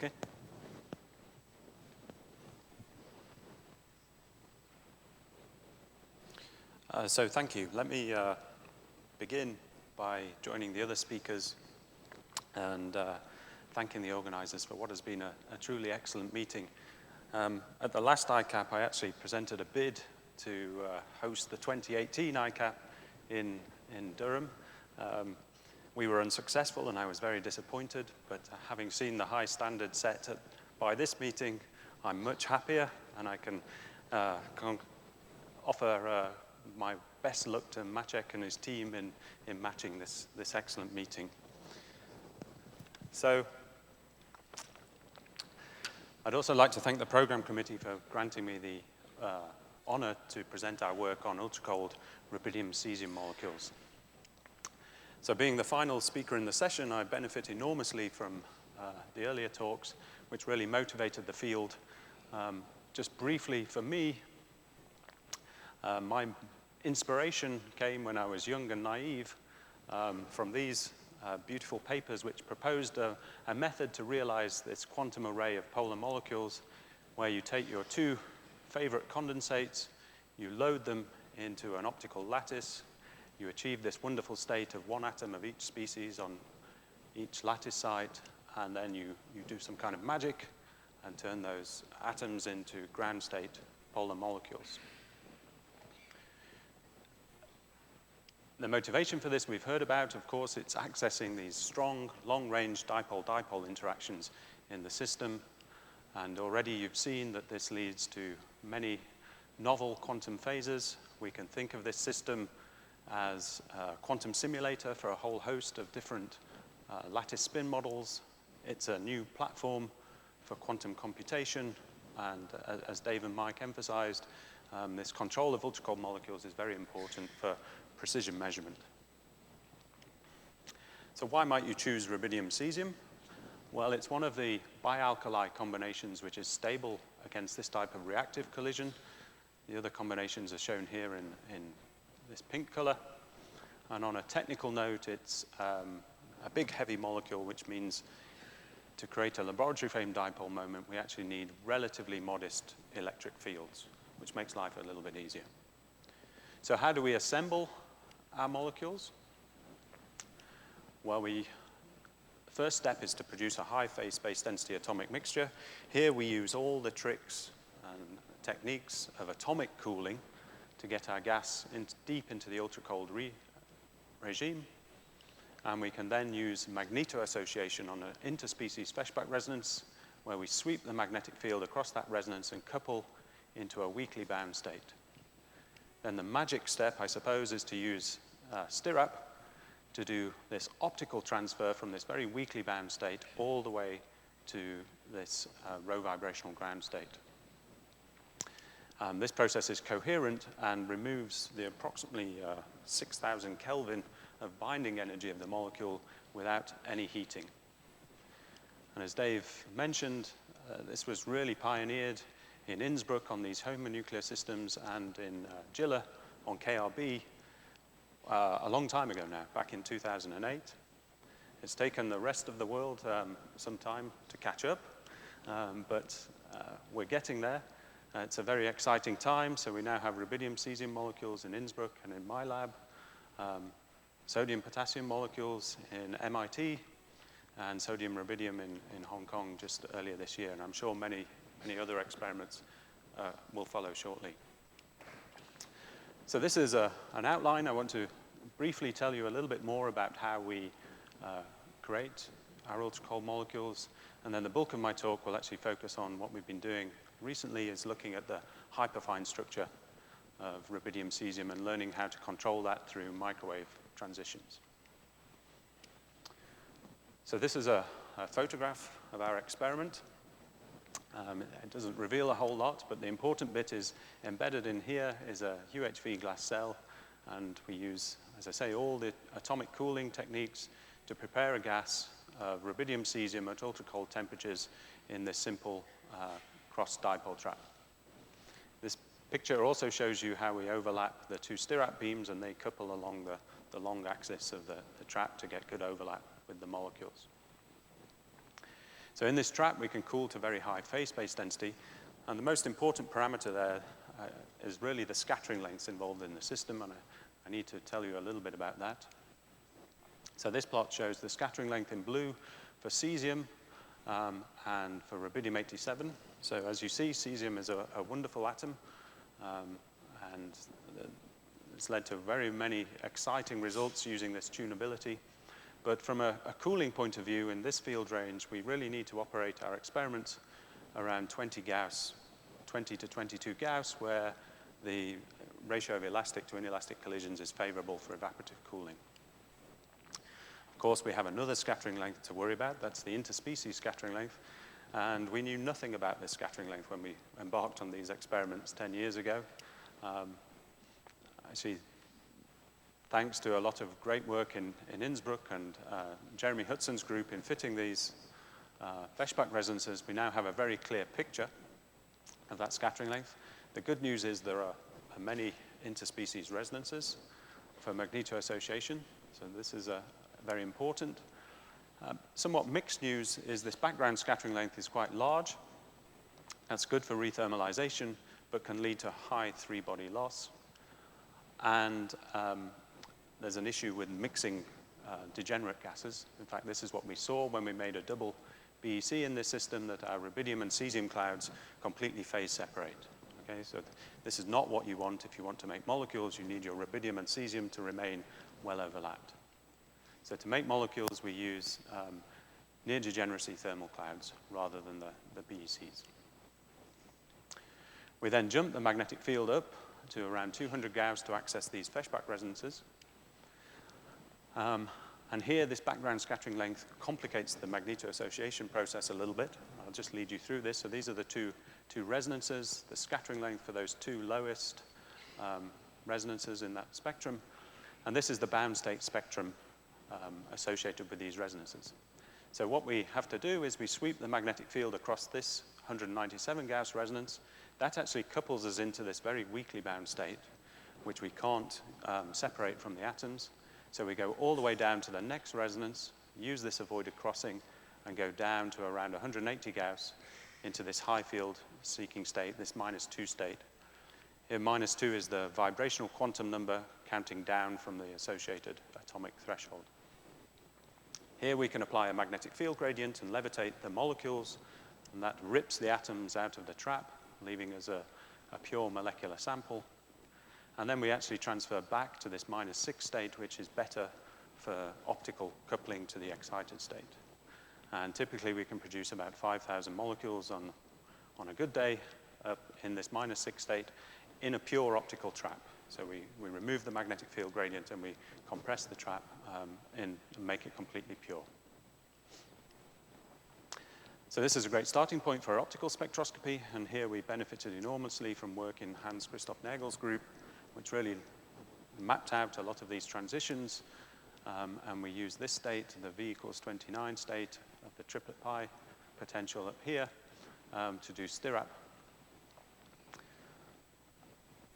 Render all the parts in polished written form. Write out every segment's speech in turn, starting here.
Okay. So thank you. Let me begin by joining the other speakers and thanking the organizers for what has been a truly excellent meeting. At the last ICAP, I actually presented a bid to host the 2018 ICAP in Durham. We were unsuccessful, and I was very disappointed, but having seen the high standard set by this meeting, I'm much happier, and I can offer my best luck to Maciek and his team in matching this excellent meeting. So I'd also like to thank the program committee for granting me the honor to present our work on ultra-cold rubidium cesium molecules. So being the final speaker in the session, I benefit enormously from the earlier talks, which really motivated the field. Just briefly, for me, my inspiration came when I was young and naive from these beautiful papers which proposed a method to realize this quantum array of polar molecules where you take your two favorite condensates, you load them into an optical lattice, you achieve this wonderful state of one atom of each species on each lattice site, and then you do some kind of magic and turn those atoms into ground state polar molecules. The motivation for this we've heard about, of course, it's accessing these strong, long-range dipole-dipole interactions in the system. And already you've seen that this leads to many novel quantum phases. We can think of this system as a quantum simulator for a whole host of different lattice spin models. It's a new platform for quantum computation. And as Dave and Mike emphasized, this control of ultra-cold molecules is very important for precision measurement. So why might you choose rubidium cesium? Well, it's one of the bialkali combinations which is stable against this type of reactive collision. The other combinations are shown here in this pink color. And on a technical note, it's a big heavy molecule, which means to create a laboratory frame dipole moment, we actually need relatively modest electric fields, which makes life a little bit easier. So how do we assemble our molecules? Well, the first step is to produce a high phase space density atomic mixture. Here we use all the tricks and techniques of atomic cooling to get our gas deep into the ultra-cold regime. And we can then use magnetoassociation on an interspecies Feshbach resonance, where we sweep the magnetic field across that resonance and couple into a weakly bound state. Then the magic step, I suppose, is to use STIRAP to do this optical transfer from this very weakly bound state all the way to this rovibrational ground state. This process is coherent and removes the approximately 6,000 Kelvin of binding energy of the molecule without any heating. And as Dave mentioned, this was really pioneered in Innsbruck on these homonuclear systems and in Giller on KRB a long time ago now, back in 2008. It's taken the rest of the world some time to catch up, but we're getting there. It's a very exciting time, so we now have rubidium cesium molecules in Innsbruck and in my lab, sodium potassium molecules in MIT, and sodium rubidium in Hong Kong just earlier this year, and I'm sure many other experiments will follow shortly. So this is an outline. I want to briefly tell you a little bit more about how we create our ultra-cold molecules, and then the bulk of my talk will actually focus on what we've been doing recently, is looking at the hyperfine structure of rubidium cesium and learning how to control that through microwave transitions. So this is a photograph of our experiment. It doesn't reveal a whole lot, but the important bit is embedded in here is a UHV glass cell, and we use, as I say, all the atomic cooling techniques to prepare a gas of rubidium cesium at ultra-cold temperatures in this simple cross-dipole trap. This picture also shows you how we overlap the two STIRAP beams, and they couple along the long axis of the trap to get good overlap with the molecules. So in this trap, we can cool to very high phase space density. And the most important parameter there is really the scattering lengths involved in the system. And I need to tell you a little bit about that. So this plot shows the scattering length in blue for cesium and for rubidium-87. So as you see, cesium is a wonderful atom. And it's led to very many exciting results using this tunability. But from a cooling point of view, in this field range, we really need to operate our experiments around 20 Gauss, 20 to 22 Gauss, where the ratio of elastic to inelastic collisions is favorable for evaporative cooling. Of course, we have another scattering length to worry about. That's the interspecies scattering length. And we knew nothing about this scattering length when we embarked on these experiments 10 years ago. Actually, thanks to a lot of great work in Innsbruck and Jeremy Hudson's group in fitting these Feshbach resonances, we now have a very clear picture of that scattering length. The good news is there are many interspecies resonances for magnetoassociation, so this is very important. Somewhat mixed news is this background scattering length is quite large. That's good for rethermalization, but can lead to high three-body loss. And there's an issue with mixing degenerate gases. In fact, this is what we saw when we made a double BEC in this system, that our rubidium and cesium clouds completely phase separate. Okay, so this is not what you want. If you want to make molecules, you need your rubidium and cesium to remain well overlapped. So to make molecules, we use near degeneracy thermal clouds rather than the BECs. We then jump the magnetic field up to around 200 Gauss to access these Feshbach resonances. And here, this background scattering length complicates the magnetoassociation process a little bit. I'll just lead you through this. So these are the two resonances, the scattering length for those two lowest resonances in that spectrum. And this is the bound state spectrum associated with these resonances. So what we have to do is we sweep the magnetic field across this 197 Gauss resonance. That actually couples us into this very weakly bound state, which we can't separate from the atoms. So we go all the way down to the next resonance, use this avoided crossing, and go down to around 180 Gauss into this high field seeking state, this -2 state. Here, -2 is the vibrational quantum number counting down from the associated atomic threshold. Here we can apply a magnetic field gradient and levitate the molecules, and that rips the atoms out of the trap, leaving us a pure molecular sample. And then we actually transfer back to this -6 state, which is better for optical coupling to the excited state. And typically, we can produce about 5,000 molecules on a good day up in this -6 state in a pure optical trap. So we remove the magnetic field gradient and we compress the trap and make it completely pure. So this is a great starting point for optical spectroscopy. And here we benefited enormously from work in Hans-Christoph Naegel's group, which really mapped out a lot of these transitions. And we use this state, the V = 29 state of the triplet pi potential up here, to do STIRAP.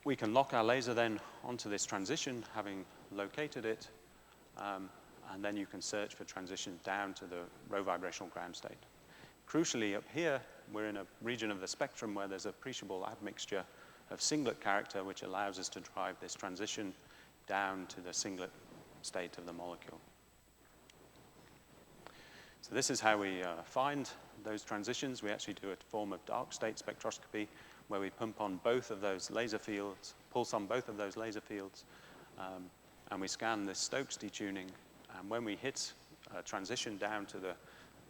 We can lock our laser then onto this transition, having located it, and then you can search for transitions down to the rovibrational ground state. Crucially, up here, we're in a region of the spectrum where there's appreciable admixture of singlet character, which allows us to drive this transition down to the singlet state of the molecule. So this is how we find those transitions. We actually do a form of dark state spectroscopy where we pump on both of those laser fields, pulse on both of those laser fields, and we scan this Stokes detuning. And when we hit a transition down to the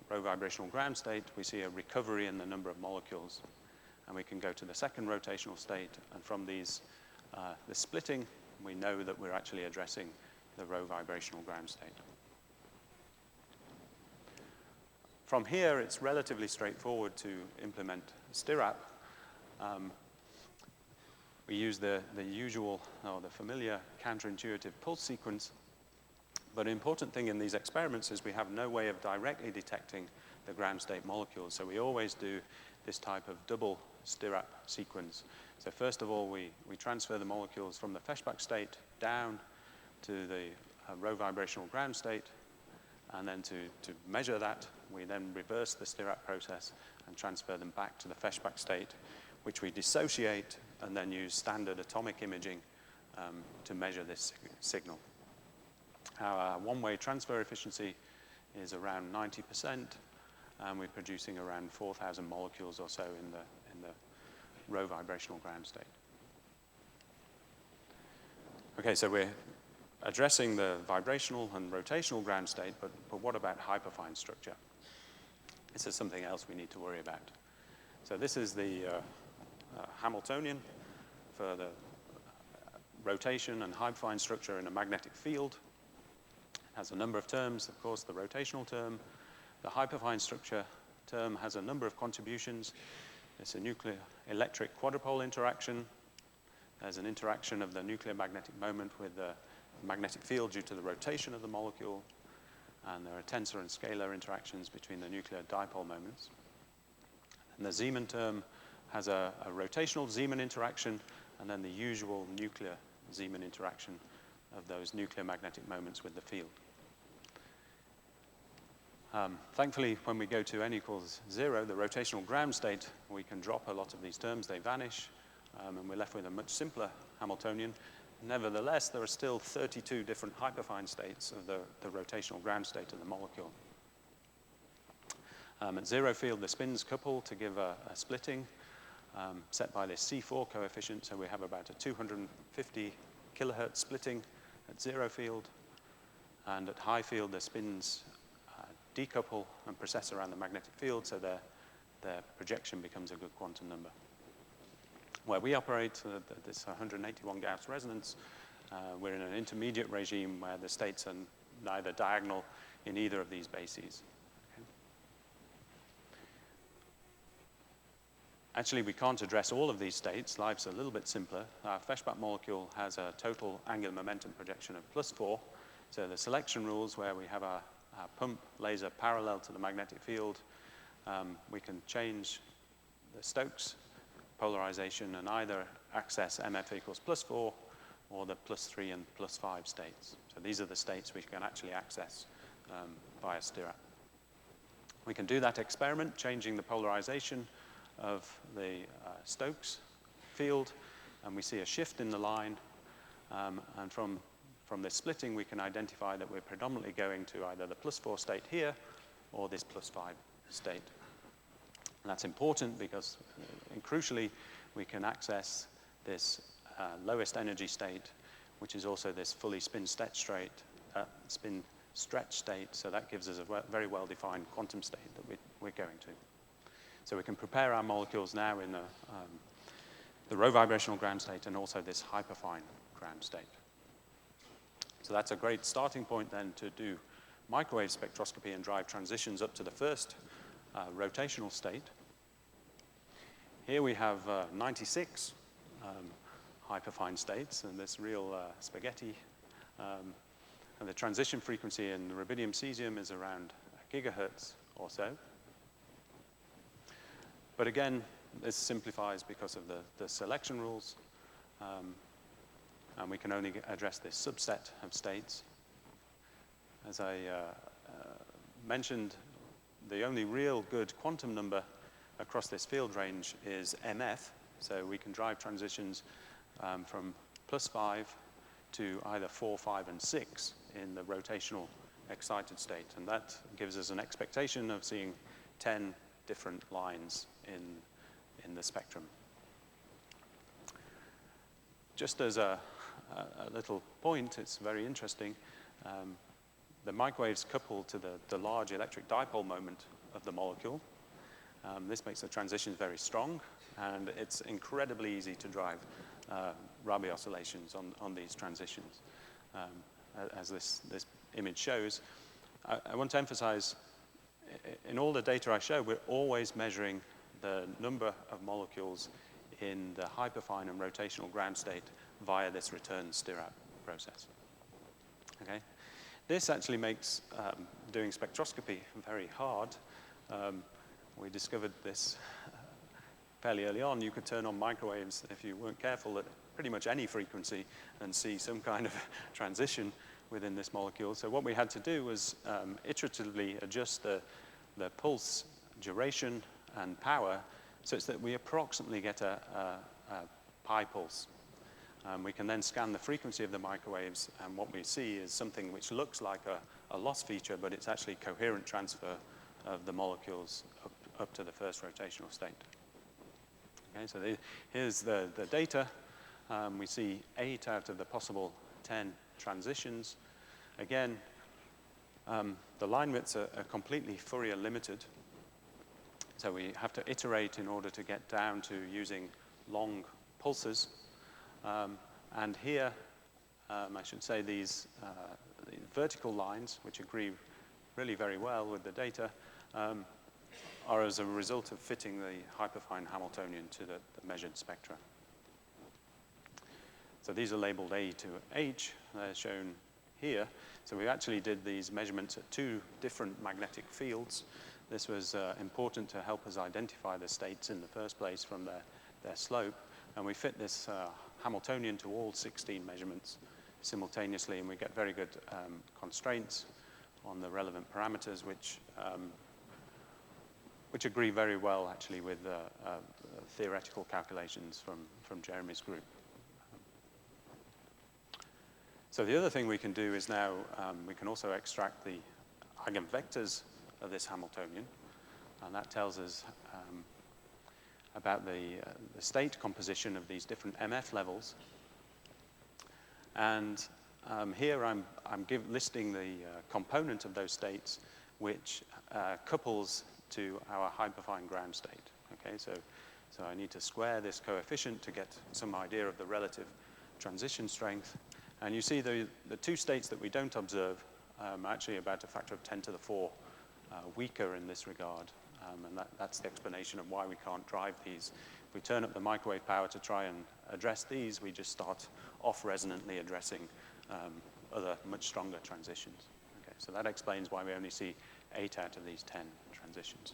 rovibrational ground state, we see a recovery in the number of molecules. And we can go to the second rotational state, and from these, the splitting, we know that we're actually addressing the rovibrational ground state. From here, it's relatively straightforward to implement STIRAP. We use the usual, or the familiar counterintuitive pulse sequence. But an important thing in these experiments is we have no way of directly detecting the ground state molecules. So we always do this type of double STIRAP sequence. So first of all, we transfer the molecules from the Feshbach state down to the rovibrational ground state, and then to measure that we then reverse the STIRAP process and transfer them back to the Feshbach state, which we dissociate and then use standard atomic imaging to measure this signal. Our one-way transfer efficiency is around 90%, and we're producing around 4,000 molecules or so in the rovibrational ground state. Okay, so we're addressing the vibrational and rotational ground state, but what about hyperfine structure? This is something else we need to worry about. So this is the Hamiltonian for the rotation and hyperfine structure in a magnetic field. It has a number of terms, of course, the rotational term. The hyperfine structure term has a number of contributions. It's a nuclear electric quadrupole interaction. There's an interaction of the nuclear magnetic moment with the magnetic field due to the rotation of the molecule. And there are tensor and scalar interactions between the nuclear dipole moments. And the Zeeman term has a rotational Zeeman interaction, and then the usual nuclear Zeeman interaction of those nuclear magnetic moments with the field. Thankfully, when we go to n equals 0, the rotational ground state, we can drop a lot of these terms. They vanish, and we're left with a much simpler Hamiltonian. Nevertheless, there are still 32 different hyperfine states of the rotational ground state of the molecule. At zero field, the spins couple to give a splitting set by this C4 coefficient. So we have about a 250 kilohertz splitting at zero field. And at high field, the spins decouple and precess around the magnetic field, so their projection becomes a good quantum number. Where we operate, this 181 Gauss resonance, we're in an intermediate regime where the states are neither diagonal in either of these bases. Okay. Actually, we can't address all of these states. Life's a little bit simpler. Our Feshbach molecule has a total angular momentum projection of +4. So the selection rules where we have our pump laser parallel to the magnetic field, we can change the Stokes polarization and either access MF equals +4 or the +3 and +5 states. So these are the states we can actually access via STIRAP. We can do that experiment, changing the polarization of the Stokes field, and we see a shift in the line, and from this splitting, we can identify that we're predominantly going to either the +4 state here or this +5 state. And that's important because, and crucially, we can access this lowest energy state, which is also this fully spin stretch state. So that gives us a very well-defined quantum state that we're going to. So we can prepare our molecules now in the rovibrational ground state and also this hyperfine ground state. So that's a great starting point then to do microwave spectroscopy and drive transitions up to the first rotational state. Here we have 96 hyperfine states and this real spaghetti. And the transition frequency in rubidium cesium is around a gigahertz or so. But again, this simplifies because of the selection rules. And we can only address this subset of states. As I mentioned, the only real good quantum number across this field range is MF. So we can drive transitions from +5 to either 4, 5, and 6 in the rotational excited state. And that gives us an expectation of seeing 10 different lines in the spectrum. Just as a little point, it's very interesting. The microwaves couple to the large electric dipole moment of the molecule. This makes the transitions very strong, and it's incredibly easy to drive Rabi oscillations on these transitions, as this image shows. I want to emphasize, in all the data I show, we're always measuring the number of molecules in the hyperfine and rotational ground state via this return STIRAP process. Okay? This actually makes doing spectroscopy very hard. We discovered this fairly early on. You could turn on microwaves if you weren't careful at pretty much any frequency and see some kind of transition within this molecule. So what we had to do was iteratively adjust the the pulse duration and power such that we approximately get a pi pulse. We can then scan the frequency of the microwaves, and what we see is something which looks like a loss feature, but it's actually coherent transfer of the molecules up to the first rotational state. Okay, so here's the data. We see 8 out of the possible 10 transitions. Again, the line widths are completely Fourier limited, so we have to iterate in order to get down to using long pulses. And here, I should say these the vertical lines, which agree really very well with the data, are as a result of fitting the hyperfine Hamiltonian to the measured spectra. So these are labeled A to H. They're shown here. So we actually did these measurements at 2 different magnetic fields. This was important to help us identify the states in the first place from their slope. And we fit this Hamiltonian to all 16 measurements simultaneously, and we get very good constraints on the relevant parameters, which agree very well, actually, with theoretical calculations from Jeremy's group. So the other thing we can do is now we can also extract the eigenvectors of this Hamiltonian, and that tells us about the state composition of these different MF levels. And here I'm listing the component of those states which couples to our hyperfine ground state. Okay, so I need to square this coefficient to get some idea of the relative transition strength. And you see the 2 states that we don't observe are actually about a factor of 10 to the 4 weaker in this regard. And that's the explanation of why we can't drive these. If we turn up the microwave power to try and address these, we just start off resonantly addressing other much stronger transitions. Okay, so that explains why we only see 8 out of these 10 transitions.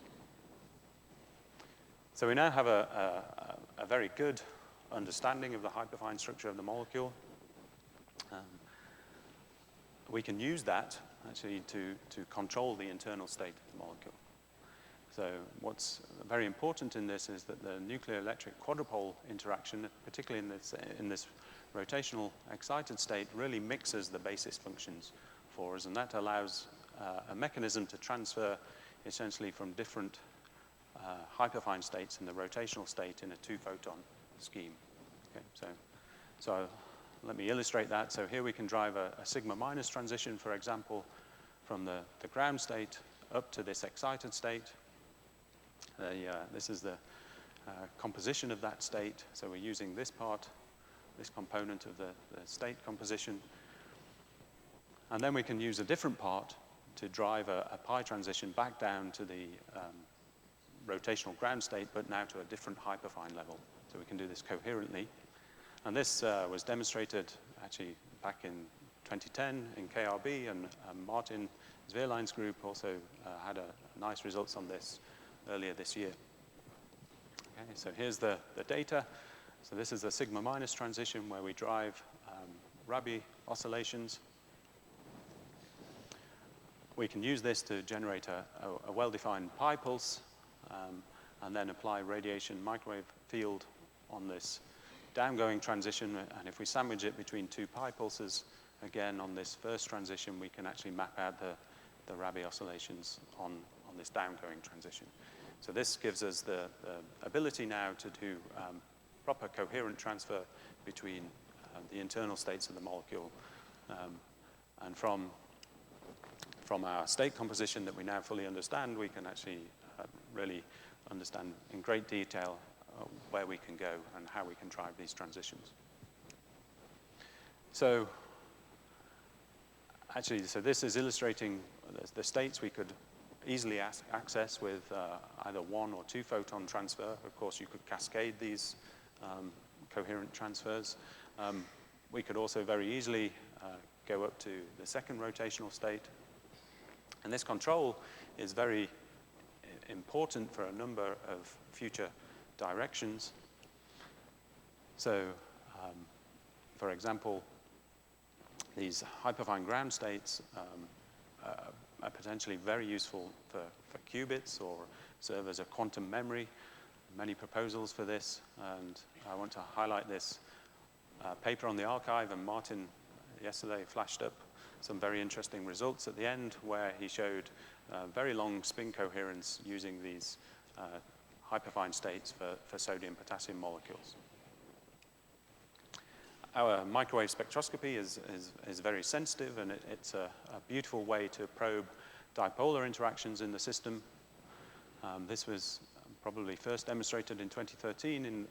So we now have a very good understanding of the hyperfine structure of the molecule. We can use that actually to control the internal state of the molecule. So what's very important in this is that the nuclear electric quadrupole interaction, particularly in this rotational excited state, really mixes the basis functions for us, and that allows a mechanism to transfer essentially from different hyperfine states in the rotational state in a 2-photon scheme. Okay, so let me illustrate that. So here we can drive a sigma minus transition, for example, from the ground state up to this excited state. This is the composition of that state. So we're using this part, this component of the state composition. And then we can use a different part to drive a pi transition back down to the rotational ground state, but now to a different hyperfine level. So we can do this coherently. And this was demonstrated actually back in 2010 in KRB, and Martin Zweerlijn's group also had nice results on this earlier this year. Okay, so here's the data. So this is the sigma minus transition where we drive Rabi oscillations. We can use this to generate a well-defined pi pulse and then apply radiation microwave field on this downgoing transition. And if we sandwich it between 2 pi pulses, again on this first transition, we can actually map out the Rabi oscillations on this downgoing transition. So this gives us the ability now to do proper coherent transfer between the internal states of the molecule. And from our state composition that we now fully understand, we can actually really understand in great detail where we can go and how we can drive these transitions. So actually, so this is illustrating the states we could easily access with either 1 or 2 photon transfer. Of course, you could cascade these coherent transfers. We could also very easily go up to the second rotational state. And this control is very important for a number of future directions. So, for example, these hyperfine ground states potentially very useful for qubits or serve as a quantum memory. Many proposals for this, and I want to highlight this paper on the archive, and Martin yesterday flashed up some very interesting results at the end where he showed very long spin coherence using these hyperfine states for sodium-potassium molecules. Our microwave spectroscopy is very sensitive, and it's a beautiful way to probe dipolar interactions in the system. This was probably first demonstrated in 2013 in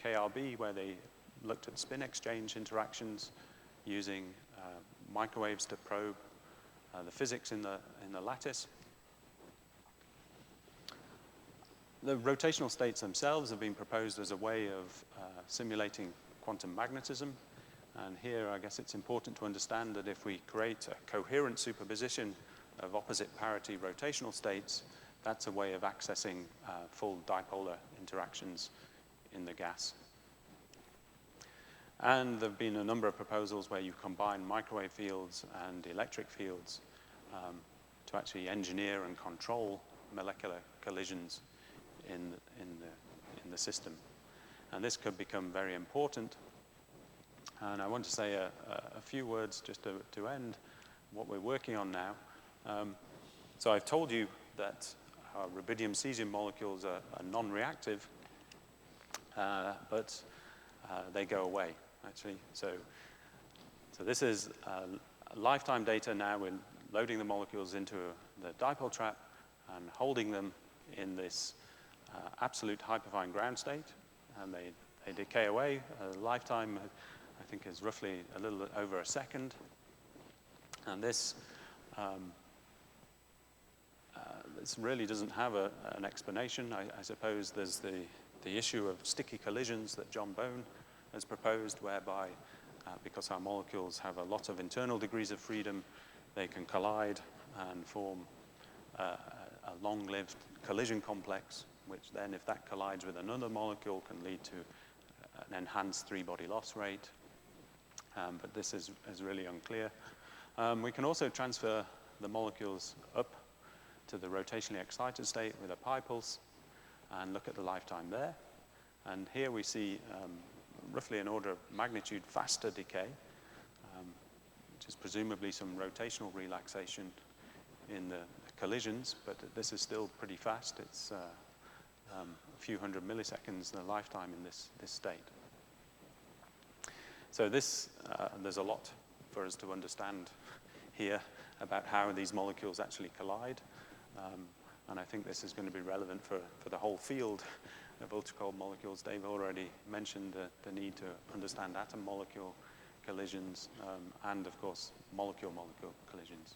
KRB, where they looked at spin exchange interactions using microwaves to probe the physics in the lattice. The rotational states themselves have been proposed as a way of simulating quantum magnetism. And here, I guess it's important to understand that if we create a coherent superposition of opposite parity rotational states, that's a way of accessing full dipolar interactions in the gas. And there have been a number of proposals where you combine microwave fields and electric fields to actually engineer and control molecular collisions in the system. And this could become very important. And I want to say a few words just to end what we're working on now. So I've told you that rubidium-cesium molecules are non-reactive, but they go away, actually. So this is lifetime data now. We're loading the molecules into the dipole trap and holding them in this absolute hyperfine ground state, and they decay away. Lifetime, I think, is roughly a little over a second. And this really doesn't have an explanation. I suppose there's the issue of sticky collisions that John Bone has proposed, whereby because our molecules have a lot of internal degrees of freedom, they can collide and form a long-lived collision complex, which then, if that collides with another molecule, can lead to an enhanced three-body loss rate. But this is really unclear. We can also transfer the molecules up to the rotationally excited state with a pi pulse and look at the lifetime there. And here we see roughly an order of magnitude faster decay, which is presumably some rotational relaxation in the collisions, but this is still pretty fast. It's a few hundred milliseconds the lifetime in this state. So there's a lot for us to understand here about how these molecules actually collide. And I think this is going to be relevant for the whole field of ultra-cold molecules. Dave already mentioned the need to understand atom-molecule collisions and, of course, molecule-molecule collisions.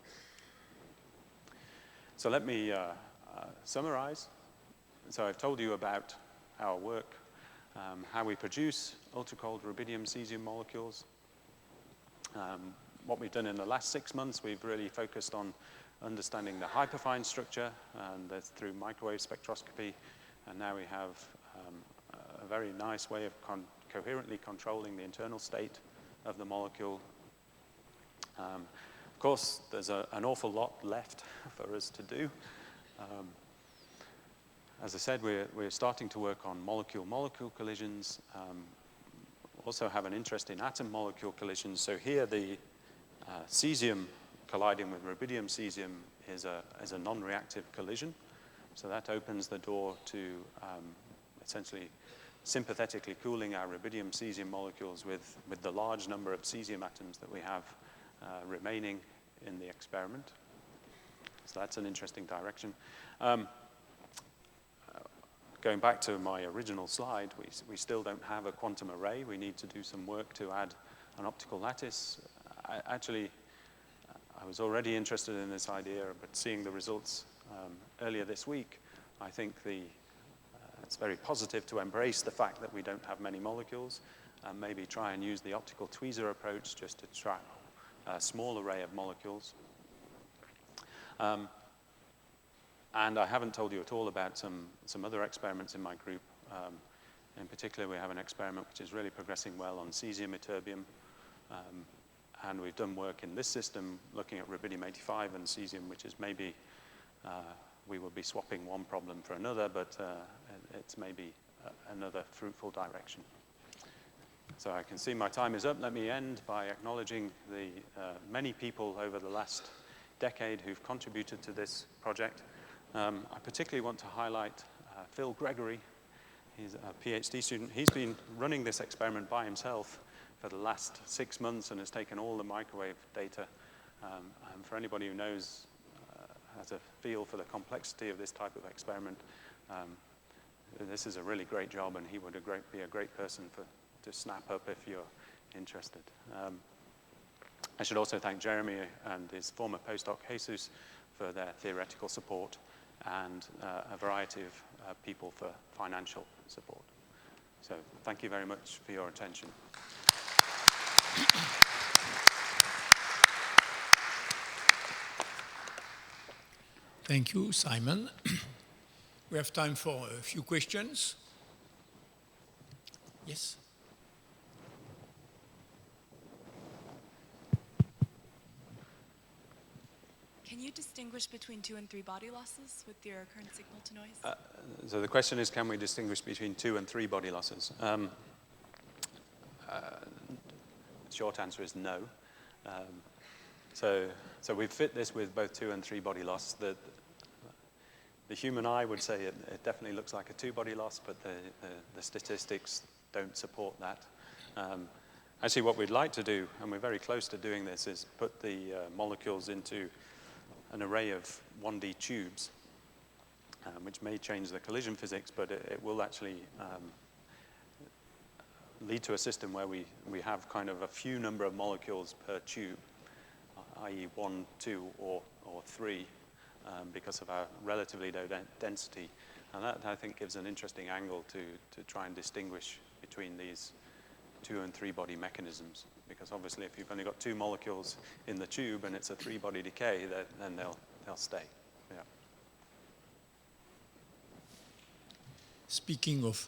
So let me summarize. So I've told you about our work, how we produce ultra-cold rubidium-cesium molecules. What we've done in the last 6 months, we've really focused on understanding the hyperfine structure, and that's through microwave spectroscopy. And now we have a very nice way of coherently controlling the internal state of the molecule. Of course, there's an awful lot left for us to do. As I said, we're starting to work on molecule-molecule collisions. Also have an interest in atom-molecule collisions. So here the cesium colliding with rubidium-cesium is a non-reactive collision. So that opens the door to essentially sympathetically cooling our rubidium-cesium molecules with the large number of cesium atoms that we have remaining in the experiment. So that's an interesting direction. Going back to my original slide, we still don't have a quantum array. We need to do some work to add an optical lattice. I was already interested in this idea, but seeing the results earlier this week, I think it's very positive to embrace the fact that we don't have many molecules and maybe try and use the optical tweezer approach just to trap a small array of molecules. And I haven't told you at all about some other experiments in my group. In particular, we have an experiment which is really progressing well on cesium ytterbium. and we've done work in this system looking at rubidium-85 and cesium, which is maybe we will be swapping one problem for another, but it's maybe another fruitful direction. So I can see my time is up. Let me end by acknowledging the many people over the last decade who've contributed to this project. I particularly want to highlight Phil Gregory. He's a PhD student. He's been running this experiment by himself for the last 6 months and has taken all the microwave data. And for anybody who knows, has a feel for the complexity of this type of experiment, this is a really great job, and he would be a great person to snap up if you're interested. I should also thank Jeremy and his former postdoc, Jesus, for their theoretical support, and a variety of people for financial support. So thank you very much for your attention. Thank you, Simon. We have time for a few questions. Yes? Can you distinguish between 2 and 3 body losses with your current signal to noise? So the question is, can we distinguish between 2 and 3 body losses? Short answer is no. So we fit this with both 2 and 3 body loss. The human eye would say it definitely looks like a 2-body loss, but the statistics don't support that. Actually, what we'd like to do, and we're very close to doing this, is put the molecules into an array of 1D tubes, which may change the collision physics, but it will actually lead to a system where we have kind of a few number of molecules per tube, i.e. 1, 2, or 3, because of our relatively low density. And that, I think, gives an interesting angle to try and distinguish between these 2 and 3 body mechanisms. Because obviously, if you've only got 2 molecules in the tube and it's a 3-body decay, then they'll stay. Yeah. Speaking of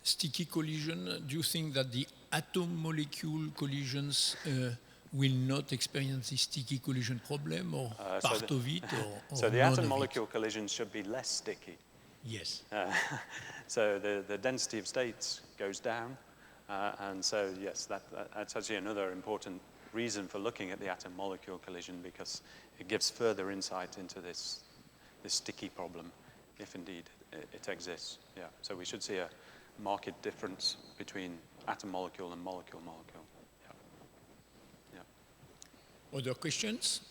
sticky collision, do you think that the atom-molecule collisions will not experience the sticky collision problem, or part of it, or so the atom-molecule collisions should be less sticky. Yes. So the density of states goes down, and so yes, that's actually another important reason for looking at the atom-molecule collision, because it gives further insight into this sticky problem, if indeed it exists. Yeah. So we should see a marked difference between atom-molecule and molecule-molecule. Other questions?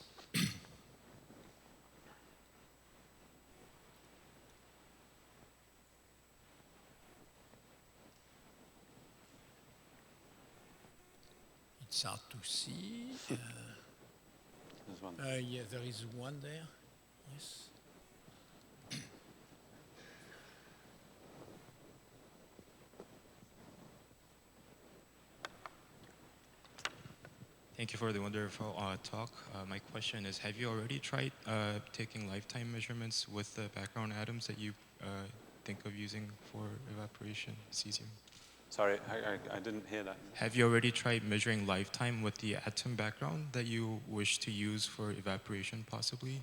It's hard to see. There's one. Yeah, there is one there. Yes. Thank you for the wonderful talk. My question is, have you already tried taking lifetime measurements with the background atoms that you think of using for evaporation, cesium? Sorry, I didn't hear that. Have you already tried measuring lifetime with the atom background that you wish to use for evaporation, possibly?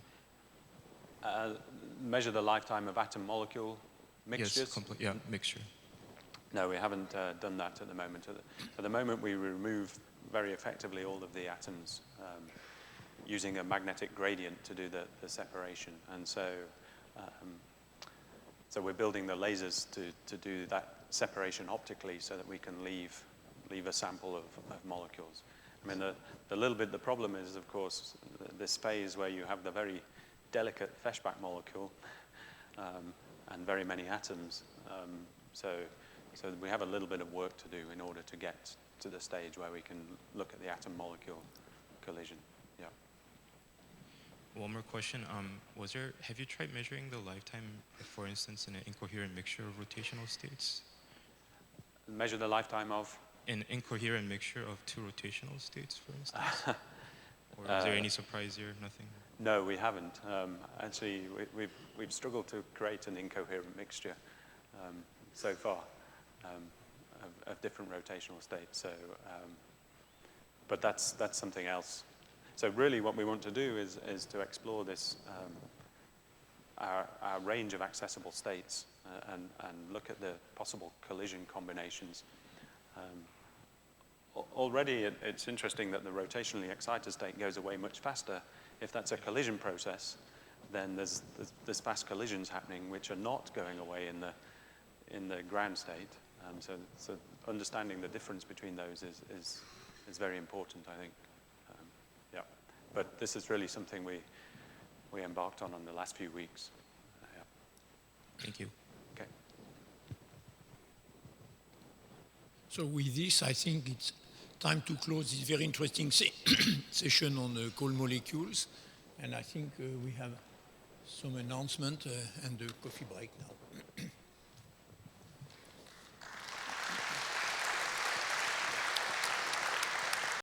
Measure the lifetime of atom-molecule mixtures? Yes, mixture. No, we haven't done that at the moment. At the moment, we remove very effectively all of the atoms using a magnetic gradient to do the separation. And so we're building the lasers to do that separation optically so that we can leave a sample of molecules. I mean, the problem is, of course, this phase where you have the very delicate Feshbach molecule and very many atoms. So we have a little bit of work to do in order to get to the stage where we can look at the atom-molecule collision. Yeah. One more question. Have you tried measuring the lifetime, for instance, in an incoherent mixture of rotational states? Measure the lifetime of? An incoherent mixture of 2 rotational states, for instance? Or is there any surprise here? Nothing? No, we haven't. Actually, we've struggled to create an incoherent mixture so far of different rotational states. So but that's something else. So really what we want to do is to explore this, our range of accessible states and look at the possible collision combinations. Already it's interesting that the rotationally excited state goes away much faster. If that's a collision process, then there's fast collisions happening which are not going away in the ground state. So understanding the difference between those is very important, I think. Yeah, but this is really something we embarked on the last few weeks. Yeah. Thank you. Okay. So with this, I think it's time to close this very interesting session on cold molecules. And I think we have some announcement and a coffee break now.